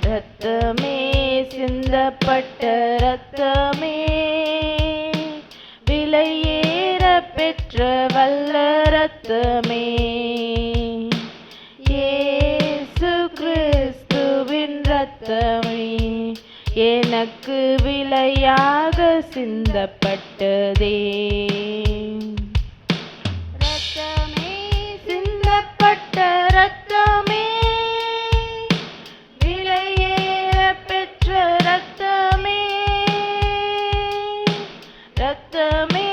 ரத்தமே சிந்தப்பட்ட ரத்தமே, விலையேற பெற்ற வல்ல ரத்தமே, இயேசு கிறிஸ்துவின் ரத்தமே எனக்கு விலையாக சிந்தப்பட்டதே. ரத்தமே சிந்தப்பட்ட ரத்தமே, விலையேற பெற்ற ரத்தமே, ரத்தமே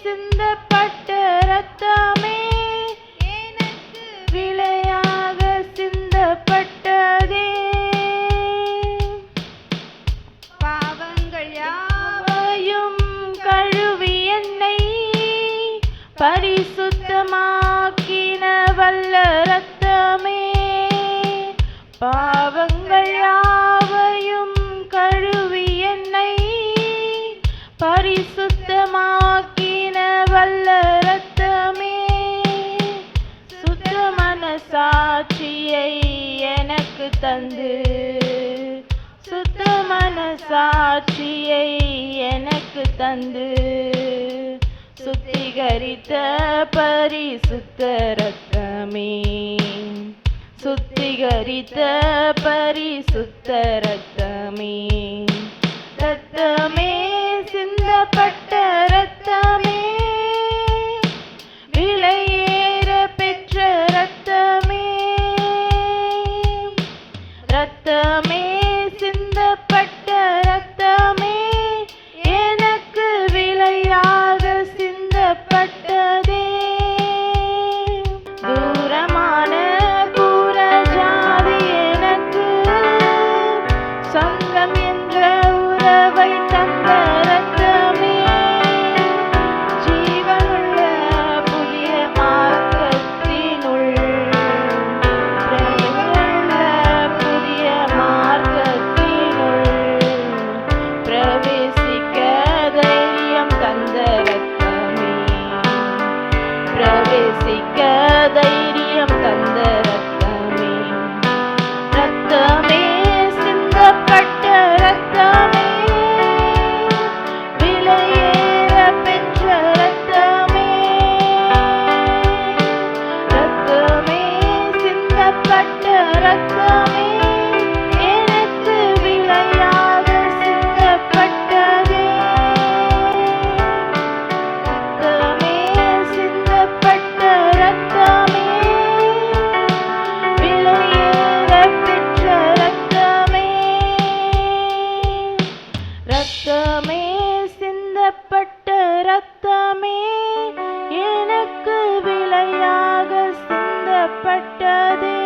சிந்தப்பட்ட ரத்தமே எனக்கு விலையாக சிந்தப்பட்டதே. பாவங்கள் யாவையும் கழுவி என்னை பரிசுத்தமாக்கின வல்ல ரத்தமே, பாவங்கள் யாவையும் கழுவி என்னை பரிசுத்தமாக்கின வல்ல ரத்தமே, சுத்த மனசாட்சியை எனக்கு தந்து, சுத்த மனசாட்சியை எனக்கு தந்து, சுத்திகரித்த பரிசுத்த ரத்தமே, சுத்திகரித்த பரிசுத்த ரத்தமே, ரத்தமே சிந்தப்பட்ட ரத்தமே, விலையேற பெற்ற ரத்தமே, ரத்தமே சிந்தப்பட்ட ரத்தமே எனக்கு விலையாக சிந்தப்பட்டதே. தூரமான புறஜாதி எனக்கு சொந்தம் என்ற உறவை தந்த ரத்தமே, ஜீவனுள்ள புதிய மார்க்கத்தினுள், புதிய மார்க்கத்தினுள் பிரவேசிக்க தைரியம் தந்த ரத்தமே, பிரவேசிக்க தைரியம் தந்த ரத்தமே, ரத்தமே சிந்தப்பட்ட ரத்தமே, விலையேற பெற்ற ரத்தமே, ரத்தமே சிந்தப்பட்ட ரத்தமே எனக்கு விலையாக சிந்தப்பட்டதே. ரத்தமே சிந்தப்பட்ட ரத்தமே, விலையேற பெற்ற ரத்தமே, ரத்தமே சிந்தப்பட்ட ரத்தமே எனக்கு விலையாக சிந்தப்பட்டதே.